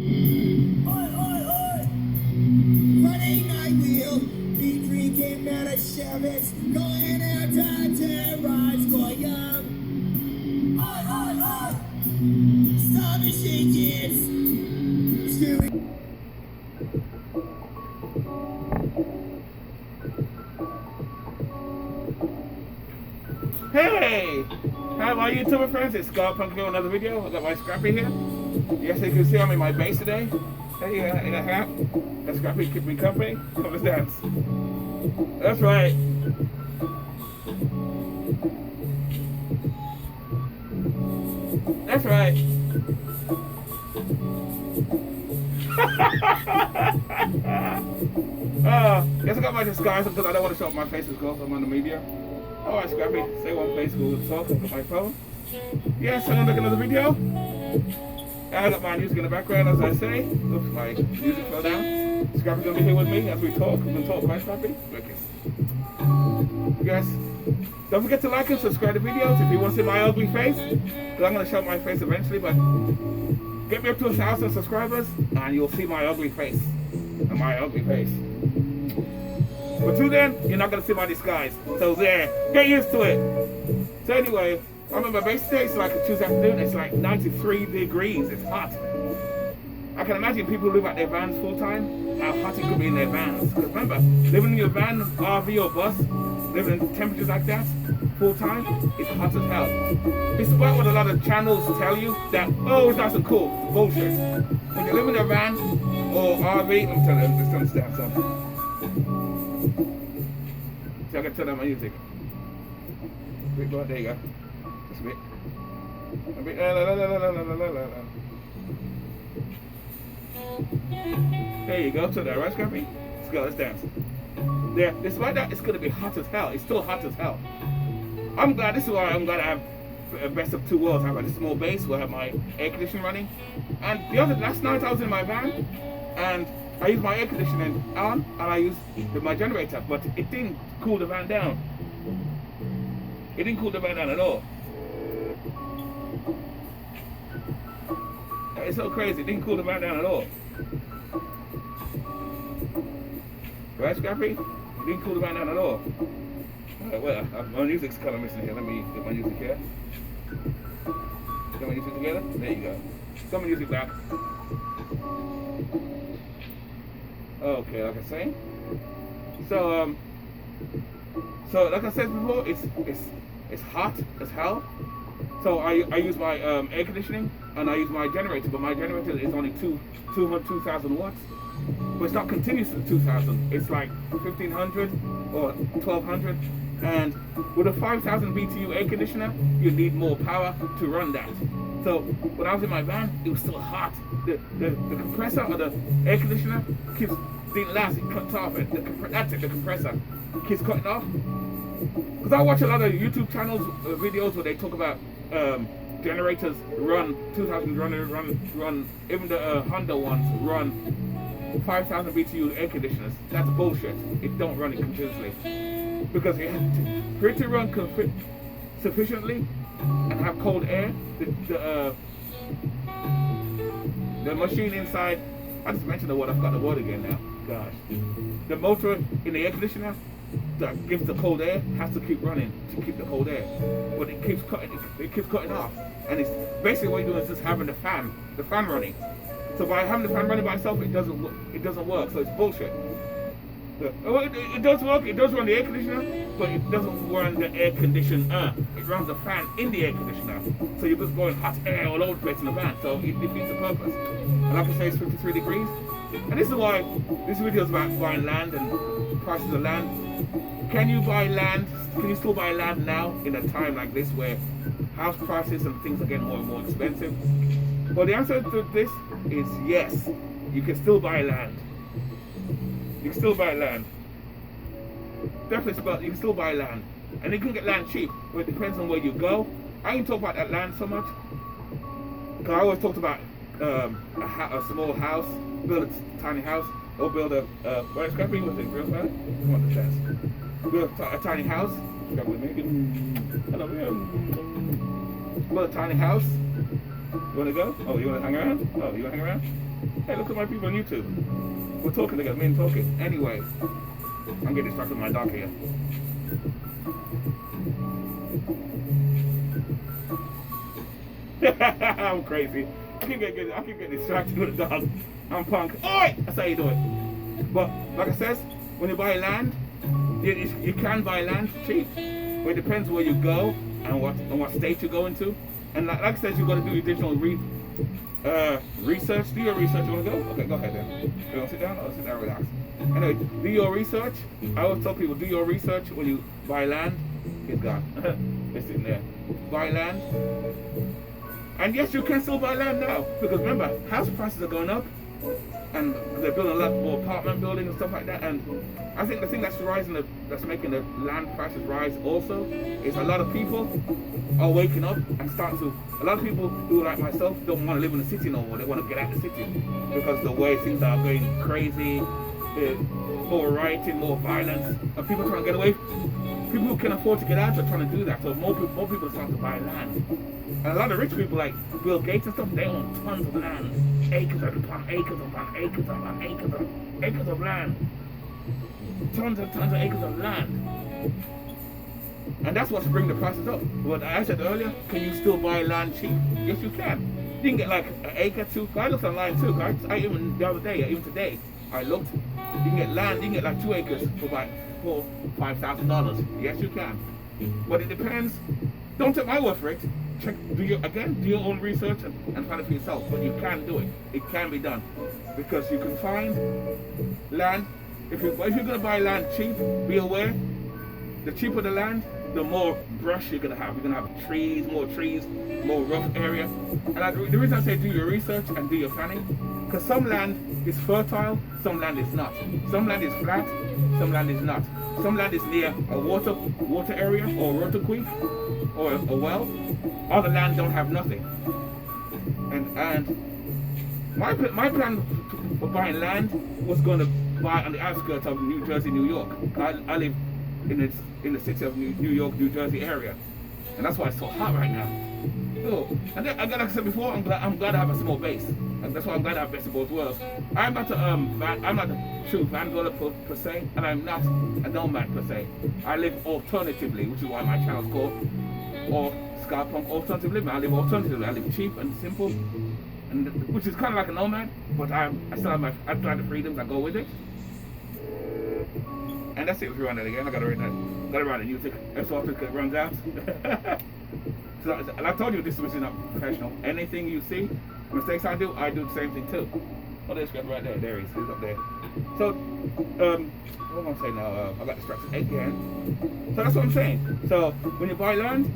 Oi, oi, oi! Friday night wheel, B3 came out of Chevys, going out to rides for young. Oi, oi, oi! Stop the shakings! Screaming. Hey! Hi, my YouTuber friends, it's Scott Punk here with another video. I got my Scrappy here. Yes, you can see I'm in my base today. Hey, in a hat. That Scrappy keep me company. Come, let's dance. That's right. That's right. Yes, I got my disguise because I don't want to show up my face as well. I'm on the media. Alright, Scrappy, stay one place, go talk with my phone. Yes, I'm gonna make another video. I got my music in the background, as I say. Oops, my music fell down. Scrappy's gonna be here with me as we talk. We're gonna talk, right, Scrappy? Okay. Yes. Don't forget to like and subscribe to videos if you want to see my ugly face. Because I'm gonna show my face eventually, but get me up to 1,000 subscribers and you'll see my ugly face. And my ugly face. But till then, you're not gonna see my disguise. So there, get used to it. So anyway, I'm at my base today. It's like a Tuesday afternoon. It's like 93 degrees. It's hot. I can imagine people who live at their vans full time, how hot it could be in their vans. Because remember, living in your van, RV or bus, living in temperatures like that, full time, it's hot as hell. Despite what a lot of channels tell you, that, oh, it's nice and cool. It's bullshit. When you live in a van or RV, let me tell you, just understand something. So I can turn on my music. Wait, go on, there you go. Just a bit. A bit. There you go. Turn that right, Scrappy? Let's go, let's dance. There, despite that, it's going to be hot as hell. It's still hot as hell. I'm glad, this is why I'm glad I have a best of two worlds. I have a small base where I have my air conditioning running. And last night I was in my van and I used my air conditioning on and I used my generator, but it didn't cool the van down. It didn't cool the van down at all. It's so crazy, it didn't cool the van down at all. Right, Scrappy? It didn't cool the van down at all. Well, my music's kind of missing here. Let me get my music here. Get my music together? There you go. Got my music back. Okay, like I say. So like I said before, it's hot as hell. So I use my air conditioning and I use my generator, but my generator is only 2,000 watts. But it's not continuous to 2,000. It's like 1,500 or 1,200. And with a 5,000 BTU air conditioner, you need more power to run that. So when I was in my van, it was still hot. The compressor or the air conditioner didn't last. It cuts off. That's it. The compressor keeps cutting off. Because I watch a lot of YouTube channels videos where they talk about generators run 2,000 run. Even the Honda ones run 5,000 BTU air conditioners. That's bullshit. It don't run it continuously. Because for it to run sufficiently and have cold air, the machine inside, I just mentioned the word, I've got the word again now, gosh. The motor in the air conditioner that gives the cold air has to keep running to keep the cold air. But it keeps cutting off. And it's basically what you're doing is just having the fan running. So by having the fan running by itself, it doesn't work, so it's bullshit. It does work, it does run the air conditioner, but it doesn't run the air conditioner. It runs the fan in the air conditioner. So you're just blowing hot air all over the place in the van, so it defeats the purpose. And like I say, it's 53 degrees. And this is why this video is about buying land and prices of land. Can you buy land? Can you still buy land now in a time like this where house prices and things are getting more and more expensive? Well, the answer to this is yes. You can still buy land. You can still buy land. Definitely, you can still buy land. And you can get land cheap, but it depends on where you go. I ain't talk about that land so much. Because I always talked about a small house, build a tiny house, or build a, where it's Scrappy, what's it, real fast? Come on, the chance. Build a tiny house. Scrappy with me. Hello, build a tiny house. You wanna go? Oh, you wanna hang around? Oh, you wanna hang around? Hey, look at my people on YouTube. We're talking together, me and talking. Anyway, I'm getting distracted with my dog here. I'm crazy. I keep getting distracted with the dog. I'm punk. Oi! That's how you do it. But like I says, when you buy land, you can buy land cheap. But it depends where you go and what state you go into. And like I said, you got to do additional research. Do your research. You want to go? Okay, go ahead then. You want to sit down? Oh, sit down, relax. Anyway, do your research. I always tell people, do your research when you buy land. It's gone. It's in there. Buy land. And yes, you can still buy land now. Because remember, house prices are going up. And they're building a lot more apartment buildings and stuff like that. And I think the thing that's rising, that's making the land prices rise also, is a lot of people are waking up and starting to. A lot of people who, like myself, don't want to live in the city no more. They want to get out of the city because the way things are going crazy, more rioting, more violence, and people trying to get away. People who can afford to get out are trying to do that. So more people are starting to buy land. And a lot of rich people like Bill Gates and stuff, they own tons of land. Acres upon acres upon acres upon acres of land. Tons of acres of land. And that's what's bringing the prices up. But I said earlier, can you still buy land cheap? Yes, you can. You can get like an acre, 2. I looked online too. I even the other day, even today, I looked. You can get land. You can get like 2 acres for about $4,000-$5,000. Yes, you can. But it depends. Don't take my word for it. Check. Do your own research and find it for yourself. But you can do it. It can be done because you can find land. If you're going to buy land cheap, be aware. The cheaper the land, the more brush you're going to have. You're going to have trees, more rough area. And the reason I say do your research and do your planning, because some land is fertile, some land is not. Some land is flat, some land is not. Some land is near a water area or a water creek or a well. Other land don't have nothing. And my plan for buying land was going to buy on the outskirts of New Jersey, New York. I live in the city of New York, New Jersey area, and that's why it's so hot right now. So, and then, like I said before, I'm glad to have a small base. And that's why I'm glad to have best of both worlds. I'm not a true van dweller per se, and I'm not a nomad per se. I live alternatively, which is why my channel's called Ska Punk Alternative Living. I live alternatively. I live cheap and simple, and which is kind of like a nomad, but I still have the freedoms. I go with it. And that's it. If you run that again, I gotta run a new ticket. That's all ticket runs out. So, and I told you this is not professional. Anything you see, mistakes I do the same thing too. Oh, there's Scrap right there. There he is. He's up there. So, what am I saying now? I got distracted again. So that's what I'm saying. So when you buy land,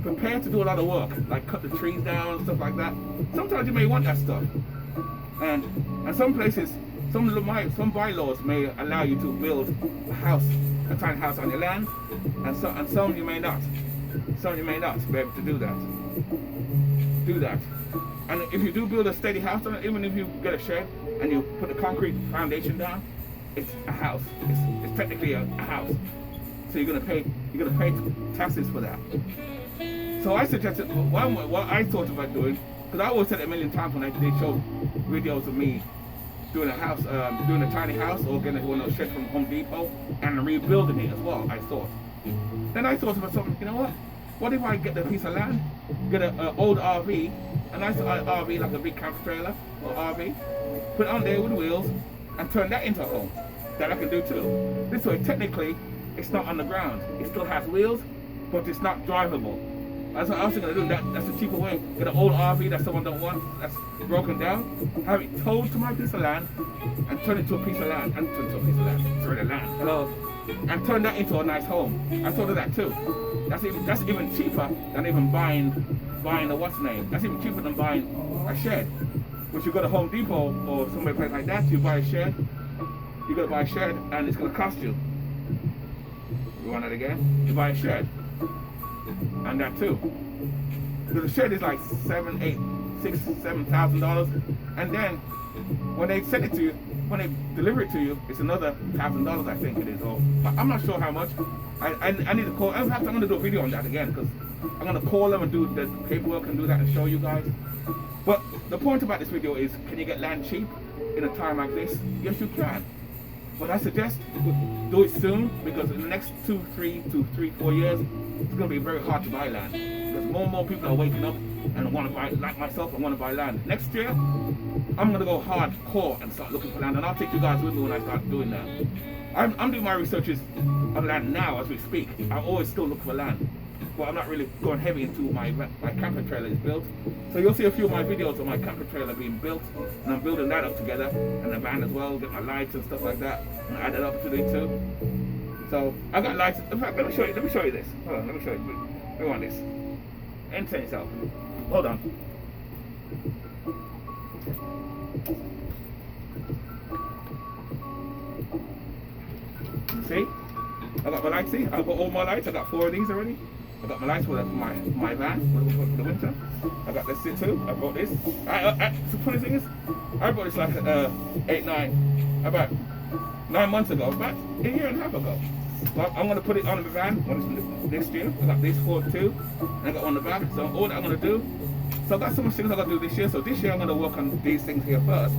prepare to do a lot of work, like cut the trees down, stuff like that. Sometimes you may want that stuff, and some places. Some bylaws may allow you to build a tiny house on your land, and some you may not. Some you may not be able to do that. And if you do build a steady house on it, even if you get a shed and you put a concrete foundation down, it's a house. It's technically a house. So you're gonna pay taxes for that. So I suggested what I thought about doing, because I always said it a million times when they showed videos of me doing a house, doing a tiny house, or getting one of those sheds from Home Depot and rebuilding it as well. I thought. Then I thought about something. You know what? What if I get a piece of land, get an old RV, a nice RV like a big camper trailer or RV, put it on there with wheels, and turn that into a home? That I can do too. This way, technically, it's not on the ground. It still has wheels, but it's not drivable. That's what I was going to do. That's a cheaper way. Get an old RV that someone don't want, that's broken down, have it towed to my piece of land, and turn it to a piece of land. It's already land. Hello. And turn that into a nice home. I thought of that too. That's even cheaper than even buying a what's name. That's even cheaper than buying a shed. Which you go to Home Depot or somewhere place like that, you buy a shed. You go to buy a shed and it's going to cost you. You want it again? You buy a shed. And that too. Because the shed is like $7,000, and then when they send it to you, when they deliver it to you, it's another $1,000, I think it is. Or I'm not sure how much. I need to call. In fact, I'm going to do a video on that again, because I'm going to call them and do the paperwork and do that and show you guys. But the point about this video is, can you get land cheap in a time like this? Yes, you can. But I suggest do it soon, because in the next 4 years, it's going to be very hard to buy land. Because more and more people are waking up and want to buy, like myself, and want to buy land. Next year, I'm going to go hardcore and start looking for land, and I'll take you guys with me when I start doing that. I'm doing my researches on land now as we speak. I always still look for land, but I'm not really going heavy into my camper trailer is built. So you'll see a few of my videos of my camper trailer being built, and I'm building that up together, and the van as well, get my lights and stuff like that, and add it up to it too. So I got lights. In fact, let me show you this. Hold on, let me show you. We want this. Entertain yourself. Hold on. See? I got my lights, see? I got all my lights. I got 4 of these already. I got my lights for my van for the winter. I got this too. I bought this. The funny thing is, I bought this like about 9 months ago, about a year and a half ago. So I'm going to put it on the van next year. I got these 4 too, and I got on the back. So all that I'm going to do. So I got so much things I got to do this year. So this year I'm going to work on these things here first,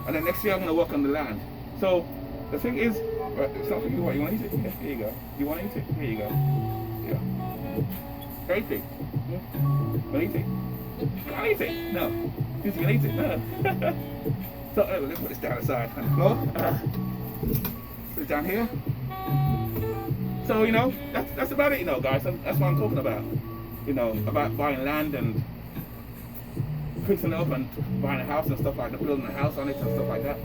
and then next year I'm going to work on the land. So the thing is, it's not for you. What you want to eat it? Yeah, here you go. You want to eat it? Here you go. Yeah. Eat it. Want to eat it? Can't eat it. No. You can eat it. No. So let's put this down aside on the floor. Put it down here. So you know, that's about it. You know, guys. That's what I'm talking about. You know, about buying land and fixing it up and buying a house and stuff like that, building a house on it and stuff like that.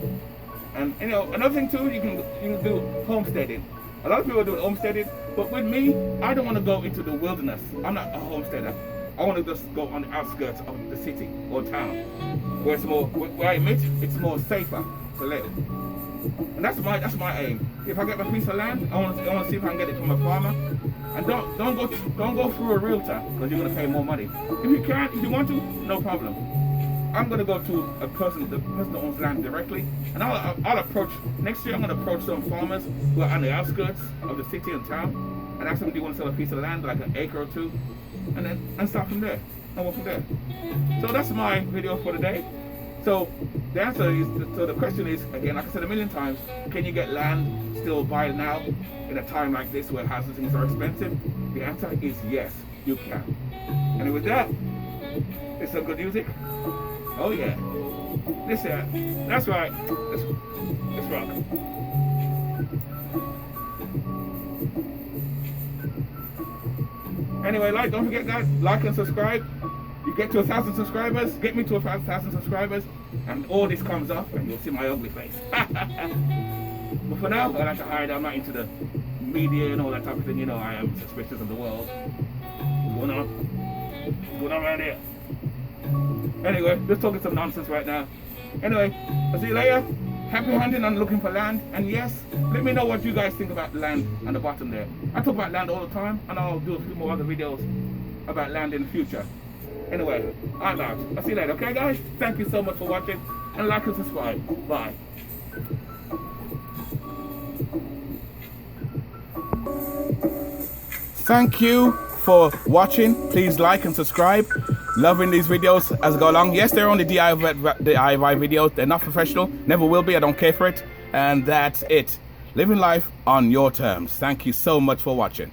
And you know, another thing too, you can do homesteading. A lot of people are doing homesteading, but with me, I don't want to go into the wilderness. I'm not a homesteader. I want to just go on the outskirts of the city or town, where it's more, where I admit it's more safer to live. And that's my aim. If I get a piece of land, I want to see if I can get it from a farmer. And don't go through a realtor, because you're going to pay more money. If you want to, no problem. I'm going to go to the person that owns land directly, and I'll approach, next year I'm going to approach some farmers who are on the outskirts of the city and town, and ask them, do you want to sell a piece of land, like an acre or two, and start from there, and work from there. So that's my video for today. So the answer is, so the question is, again, like I said a million times, can you get land still buy now in a time like this where houses things are expensive? The answer is yes, you can. And with that, it's some good music. Oh yeah, that's right, let's rock. Anyway, don't forget guys, like and subscribe. You get to 1,000 subscribers, get me to 1,000 subscribers, and all this comes off and you'll see my ugly face. But for now, I like to hide, I'm not into the media and all that type of thing, you know, I am suspicious of the world. What's going on? What's going on around here? Anyway, just talking some nonsense right now. Anyway, I'll see you later. Happy hunting and looking for land. And yes, let me know what you guys think about the land on the bottom there. I talk about land all the time, and I'll do a few more other videos about land in the future. Anyway, I'm out. I'll see you later, okay guys? Thank you so much for watching, and like and subscribe. Bye. Thank you for watching. Please like and subscribe. Loving these videos as I go along. Yes, they're only DIY videos. They're not professional. Never will be. I don't care for it. And that's it. Living life on your terms. Thank you so much for watching.